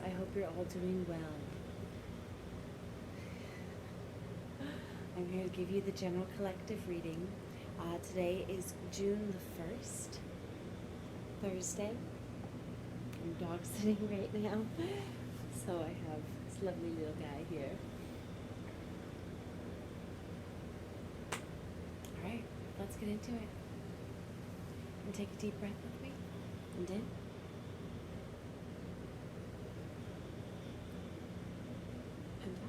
I hope you're all doing well. I'm here to give you the general collective reading. Today is June the 1st, Thursday. I'm dog sitting right now, so I have this lovely little guy here. Alright, let's get into it. And take a deep breath with me. And in. And out.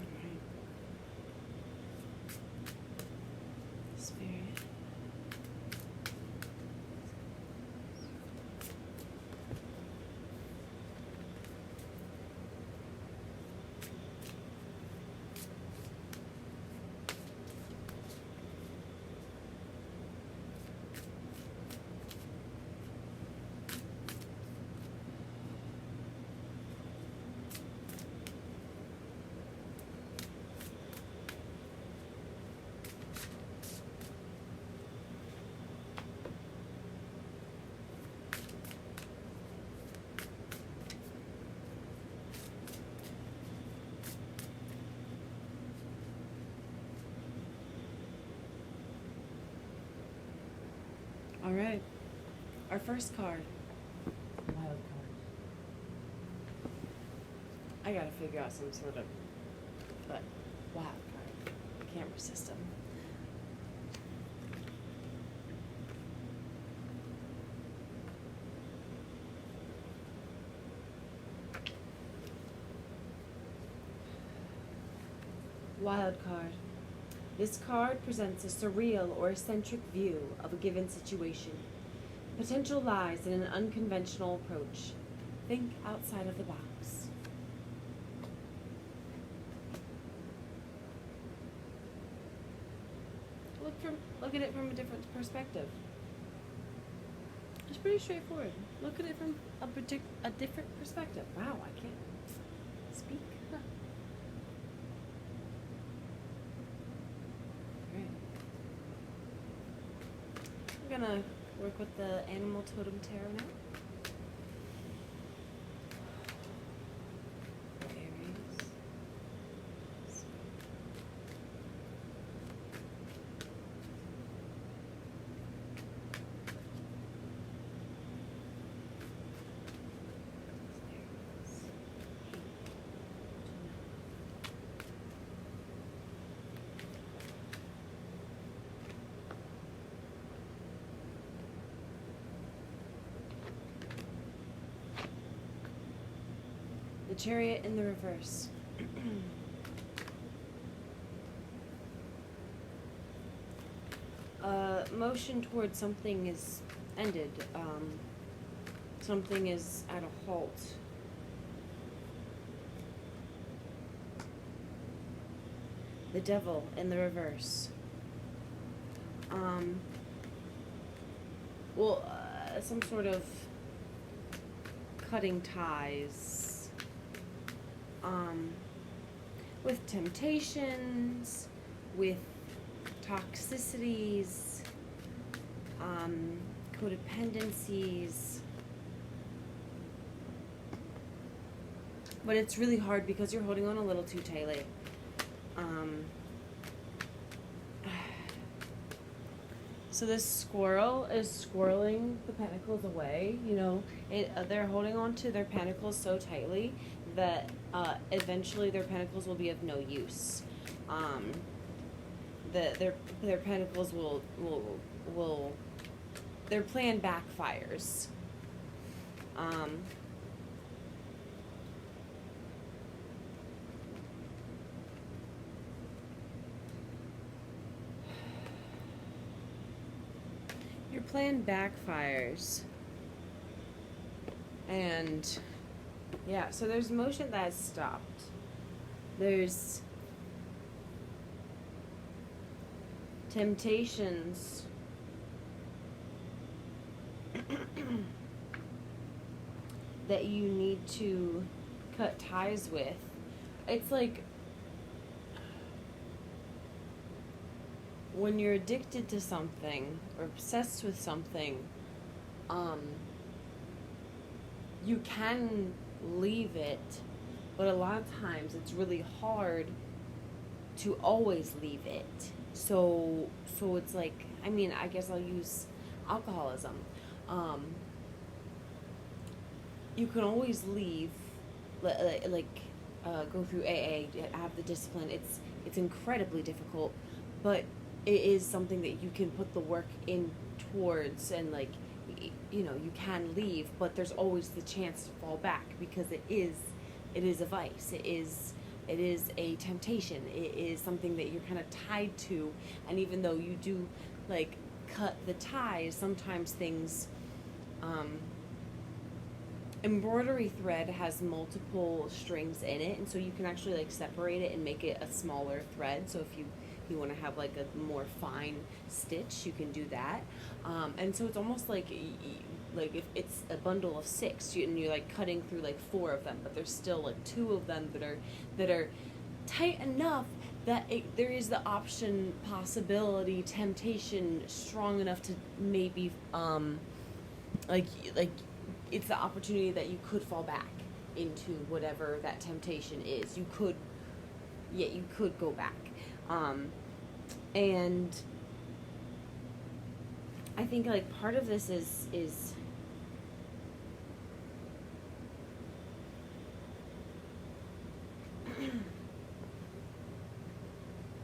Alright. Spirit. All right, our first card. Wild card. I gotta figure out some sort of, but wild card. I can't resist them. Wild card. This card presents a surreal or eccentric view of a given situation. Potential lies in an unconventional approach. Think outside of the box. Look at it from a different perspective. It's pretty straightforward. Look at it from a different perspective. Wow, I can't speak. Huh. We're gonna work with the Animal Totem Tarot now. Aries. The Chariot in the reverse. Motion towards something is ended. Something is at a halt. The Devil in the reverse. Some sort of cutting ties. With temptations, with toxicities, codependencies. But it's really hard because you're holding on a little too tightly. So this squirrel is squirreling the pentacles away. You know, they're holding on to their pentacles so tightly that eventually their pentacles will be of no use. Their pentacles will their plan backfires. Your plan backfires. And yeah, so there's motion that has stopped. There's temptations that you need to cut ties with. It's like when you're addicted to something or obsessed with something, you can leave it, but a lot of times it's really hard to always leave it. So it's like, I mean, I guess I'll use alcoholism. You can always leave, go through AA, have the discipline. It's incredibly difficult, but it is something that you can put the work in towards, and like, you can leave, but there's always the chance to fall back, because it is a vice. It is a temptation. It is something that you're kind of tied to, and even though you do like cut the ties, sometimes things, embroidery thread has multiple strings in it, and so you can actually like separate it and make it a smaller thread. So if you want to have like a more fine stitch, you can do that. And so it's almost like if it's a bundle of 6, and you're like cutting through like 4 of them, but there's still like 2 of them that are tight enough that there is the option, possibility, temptation strong enough to maybe like it's the opportunity that you could fall back into whatever that temptation is. You could go back. And I think like part of this is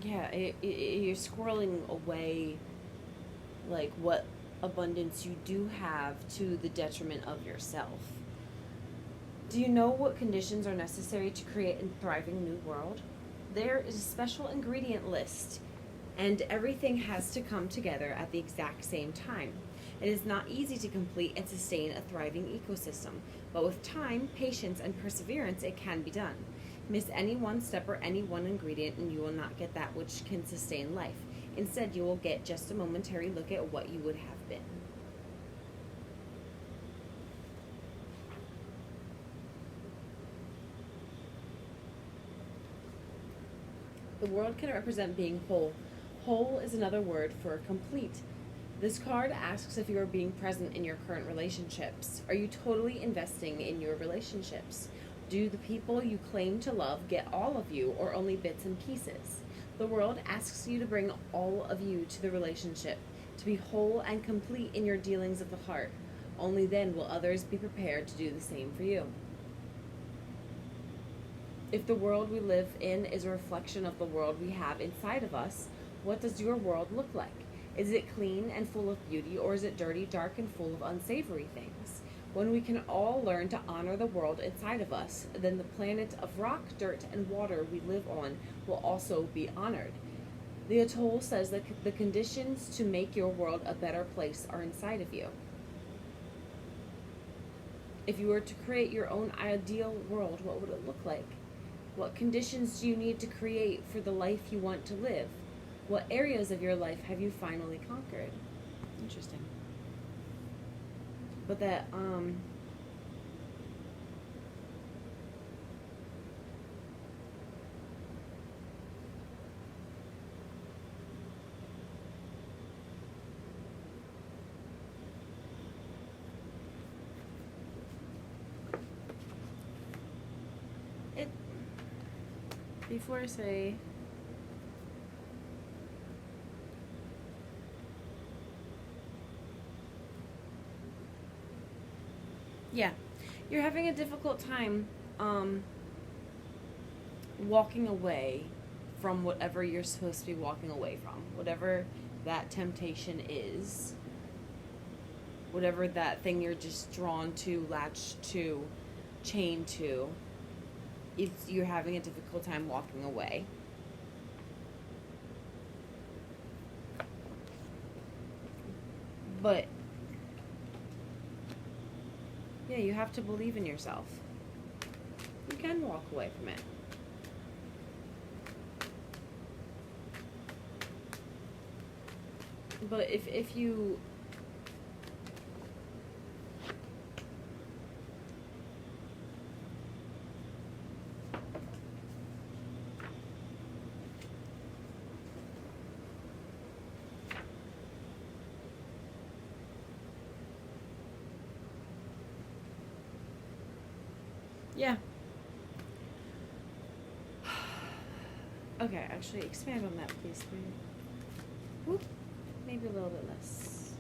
yeah, you're squirreling away like what abundance you do have to the detriment of yourself. Do you know what conditions are necessary to create a thriving new world? There is a special ingredient list, and everything has to come together at the exact same time. It is not easy to complete and sustain a thriving ecosystem, but with time, patience, and perseverance, it can be done. Miss any one step or any one ingredient, and you will not get that which can sustain life. Instead, you will get just a momentary look at what you would have been. The world can represent being whole. Whole is another word for complete. This card asks if you are being present in your current relationships. Are you totally investing in your relationships? Do the people you claim to love get all of you, or only bits and pieces? The world asks you to bring all of you to the relationship, to be whole and complete in your dealings of the heart. Only then will others be prepared to do the same for you. If the world we live in is a reflection of the world we have inside of us, what does your world look like? Is it clean and full of beauty, or is it dirty, dark, and full of unsavory things? When we can all learn to honor the world inside of us, then the planet of rock, dirt, and water we live on will also be honored. The atoll says that the conditions to make your world a better place are inside of you. If you were to create your own ideal world, what would it look like? What conditions do you need to create for the life you want to live? What areas of your life have you finally conquered? Interesting. But that, before I say, yeah, you're having a difficult time walking away from whatever you're supposed to be walking away from, whatever that temptation is, whatever that thing you're just drawn to, latched to, chained to. You're having a difficult time walking away. But yeah, you have to believe in yourself. You can walk away from it. But if you Yeah. Okay, actually expand on that, please. Whoop. Maybe a little bit less.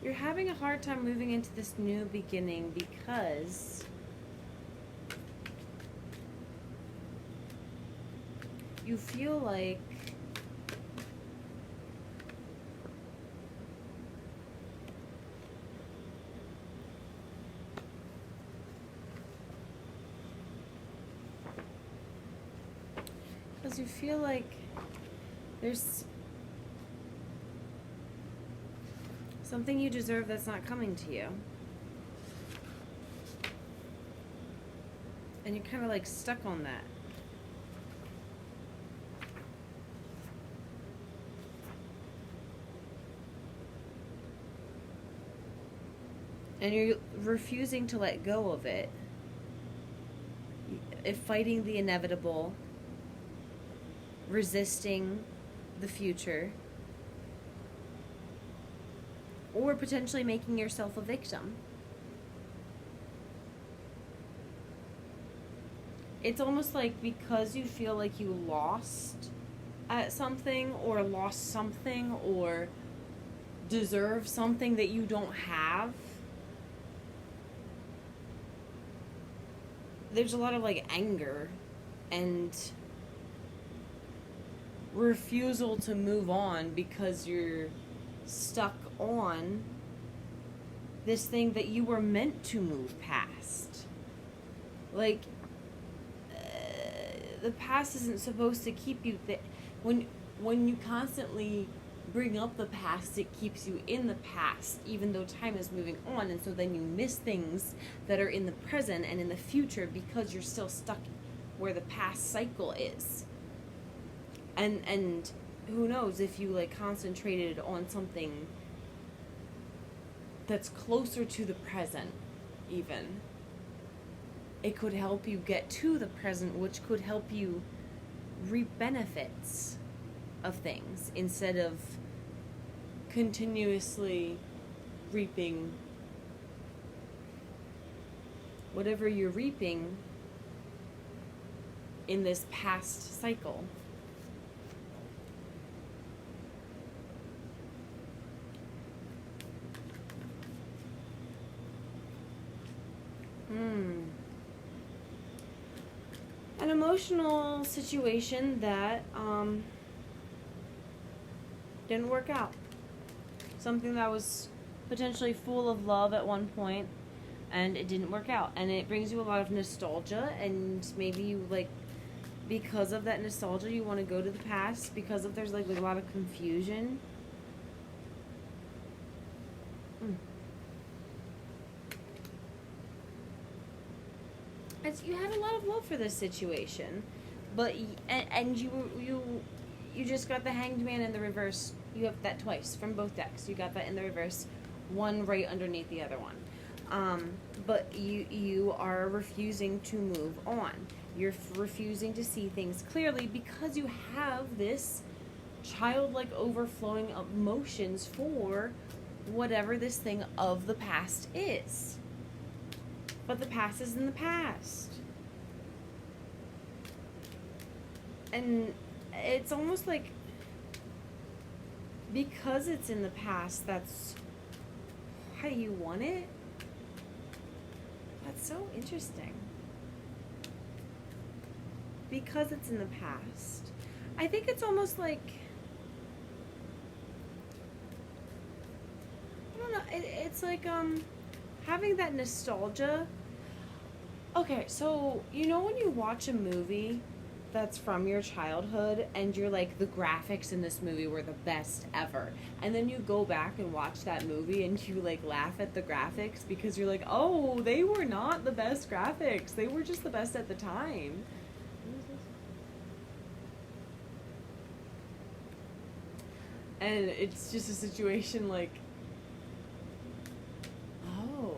You're having a hard time moving into this new beginning because you feel like there's something you deserve that's not coming to you. And you're kind of like stuck on that. And you're refusing to let go of it. Fighting the inevitable. Resisting the future. Or potentially making yourself a victim. It's almost like because you feel like you lost at something or lost something or deserve something that you don't have. There's a lot of like anger and refusal to move on because you're stuck on this thing that you were meant to move past. Like, the past isn't supposed to keep you when you constantly bring up the past, it keeps you in the past, even though time is moving on, and so then you miss things that are in the present and in the future because you're still stuck where the past cycle is. And who knows, if you like concentrated on something that's closer to the present, even, it could help you get to the present, which could help you reap benefits of things instead of continuously reaping whatever you're reaping in this past cycle. An emotional situation that didn't work out. Something that was potentially full of love at one point, and it didn't work out. And it brings you a lot of nostalgia, and maybe you like, because of that nostalgia, you want to go to the past because of there's like a lot of confusion. You had a lot of love for this situation, but and you just got the Hanged Man in the reverse. You have that twice from both decks. You got that in the reverse, one right underneath the other one. But you are refusing to move on. You're refusing to see things clearly because you have this childlike overflowing of emotions for whatever this thing of the past is. But the past is in the past. And it's almost like because it's in the past, that's how you want it. That's so interesting. Because it's in the past. I think it's almost like, I don't know, it's like having that nostalgia. Okay, so you know when you watch a movie that's from your childhood and you're like, the graphics in this movie were the best ever, and then you go back and watch that movie and you like laugh at the graphics because you're like, oh, they were not the best graphics, they were just the best at the time. And it's just a situation like, oh,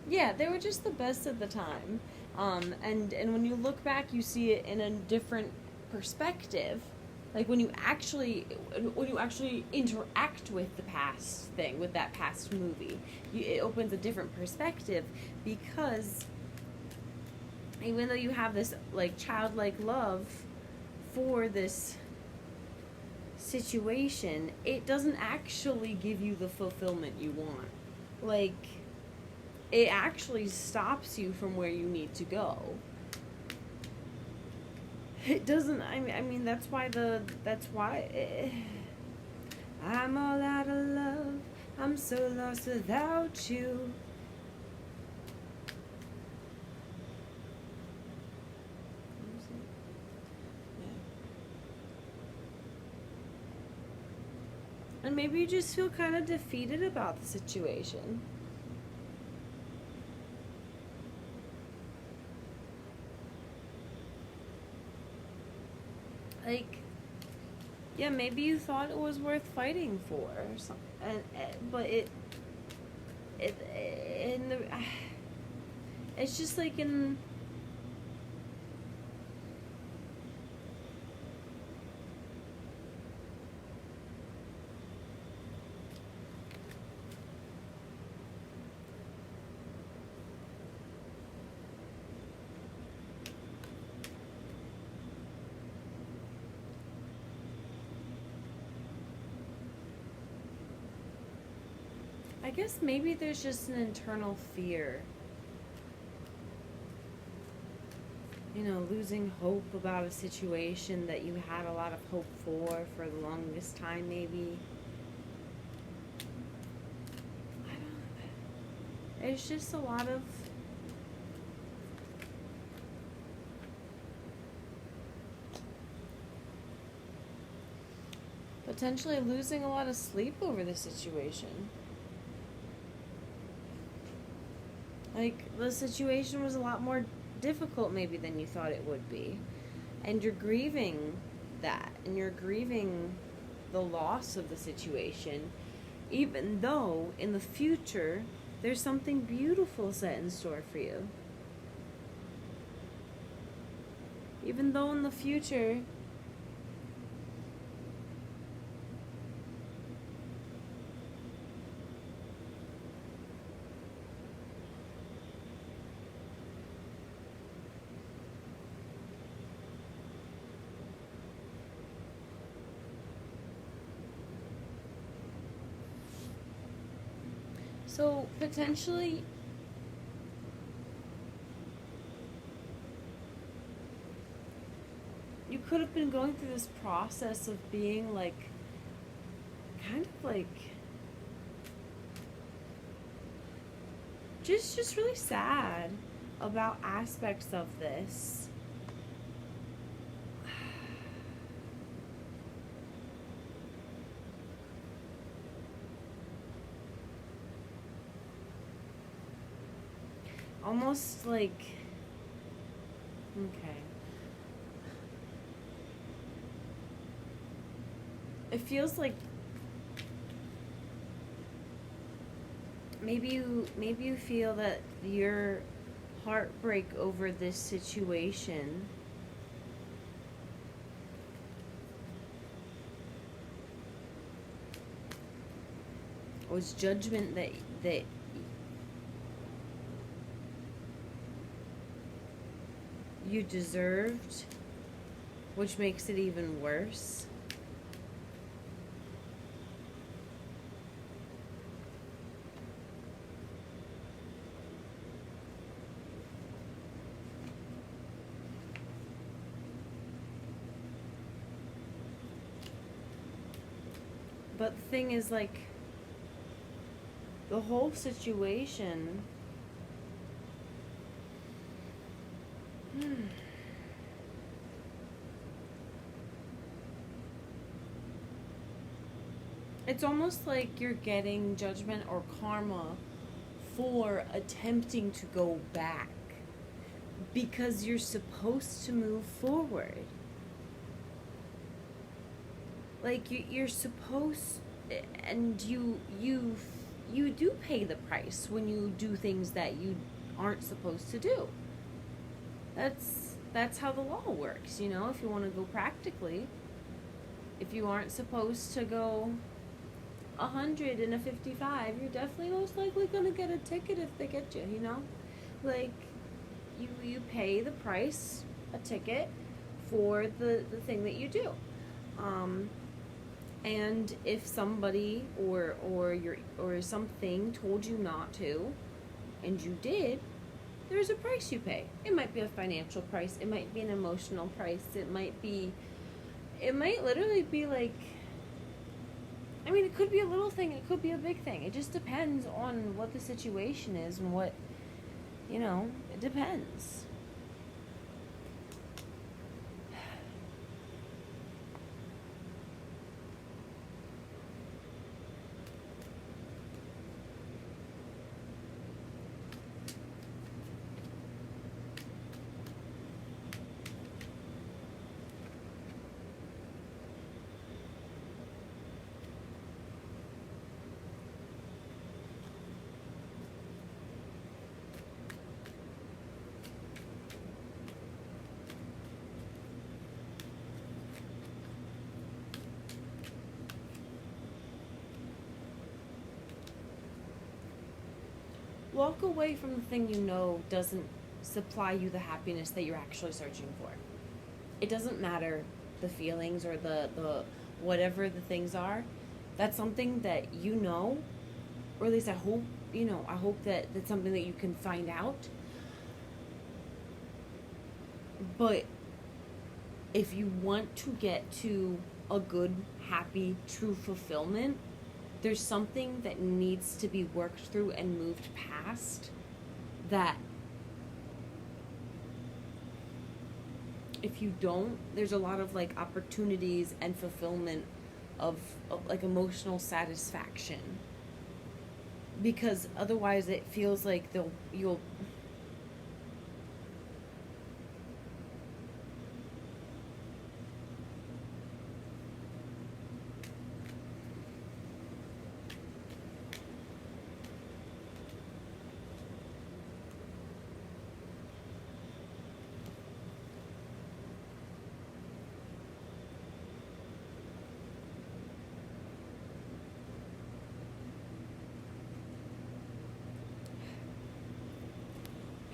yeah, they were just the best at the time. And when you look back, you see it in a different perspective. Like when you actually interact with the past thing, with that past movie, it opens a different perspective, because even though you have this like childlike love for this situation, it doesn't actually give you the fulfillment you want. Like, it actually stops you from where you need to go. It doesn't. I mean, that's why I'm all out of love. I'm so lost without you. And maybe you just feel kind of defeated about the situation. Like, yeah, maybe you thought it was worth fighting for, or something, but it's just like in. I guess maybe there's just an internal fear. You know, losing hope about a situation that you had a lot of hope for the longest time, maybe. I don't know. It's just a lot of. Potentially losing a lot of sleep over the situation. Like, the situation was a lot more difficult maybe than you thought it would be. And you're grieving that. And you're grieving the loss of the situation. Even though in the future, there's something beautiful set in store for you. Even though in the future, so potentially you could have been going through this process of being like kind of like just really sad about aspects of this. Almost like, okay. It feels like maybe you feel that your heartbreak over this situation was judgment that you deserved, which makes it even worse. But the thing is, like, the whole situation, it's almost like you're getting judgment or karma for attempting to go back, because you're supposed to move forward. Like, you're supposed, and you do pay the price when you do things that you aren't supposed to do. That's how the law works, you know. If you want to go practically, if you aren't supposed to go 100 in a 55, you're definitely most likely gonna get a ticket if they get you, you know? Like, you pay the price, a ticket, for the thing that you do. Um, and if somebody or something told you not to, and you did, there's a price you pay. It might be a financial price, it might be an emotional price, it might literally be like, I mean, it could be a little thing, it could be a big thing. It just depends on what the situation is and what, you know, it depends. Walk away from the thing you know doesn't supply you the happiness that you're actually searching for. It doesn't matter the feelings or the whatever the things are. That's something that you know, or at least I hope, you know, I hope that that's something that you can find out. But if you want to get to a good, happy, true fulfillment, there's something that needs to be worked through and moved past, that if you don't, there's a lot of like opportunities and fulfillment of like emotional satisfaction, because otherwise it feels like you'll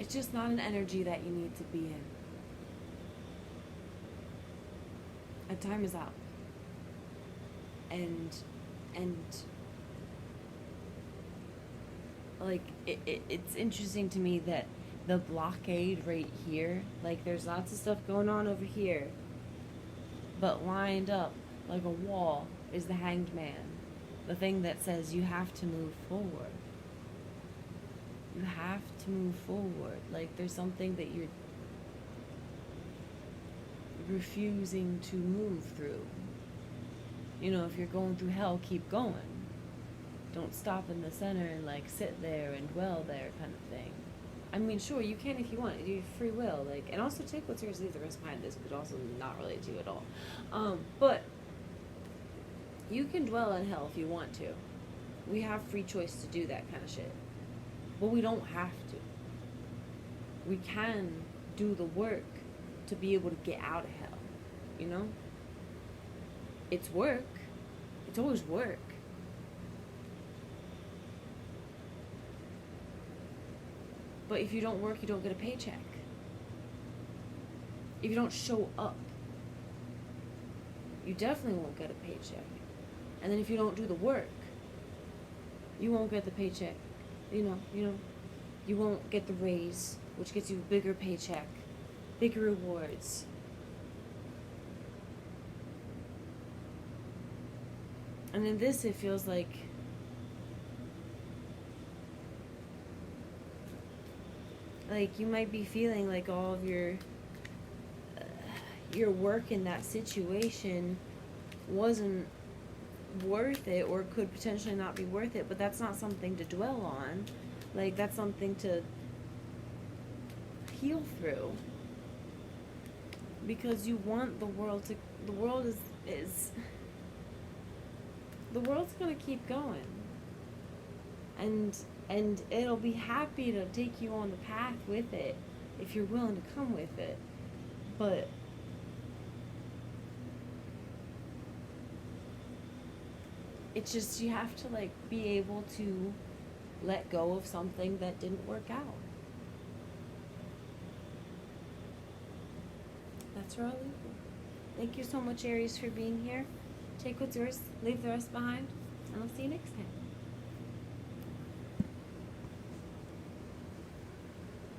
it's just not an energy that you need to be in. A time is up. And like it's interesting to me that the blockade right here, like there's lots of stuff going on over here, but lined up like a wall is the Hanged Man, the thing that says you have to move forward. You have to move forward. Like there's something that you're refusing to move through. You know, if you're going through hell, keep going. Don't stop in the center and like sit there and dwell there, kind of thing. I mean, sure, you can if you want. You have free will, like, and also take what seriously the rest behind this could also not relate to you at all. But you can dwell in hell if you want to. We have free choice to do that kind of shit, but we don't have to. We can do the work to be able to get out of hell. You know, it's work. It's always work. But if you don't work, you don't get a paycheck. If you don't show up, you definitely won't get a paycheck. And then if you don't do the work, you won't get the paycheck. You won't get the raise, which gets you a bigger paycheck, bigger rewards. And in this, it feels like you might be feeling like all of your work in that situation wasn't worth it, or could potentially not be worth it, but that's not something to dwell on. Like, that's something to heal through, because you want the world's gonna keep going, and it'll be happy to take you on the path with it, if you're willing to come with it. But it's just, you have to like be able to let go of something that didn't work out. That's where I'll leave you. Thank you so much, Aries, for being here. Take what's yours, leave the rest behind, and I'll see you next time.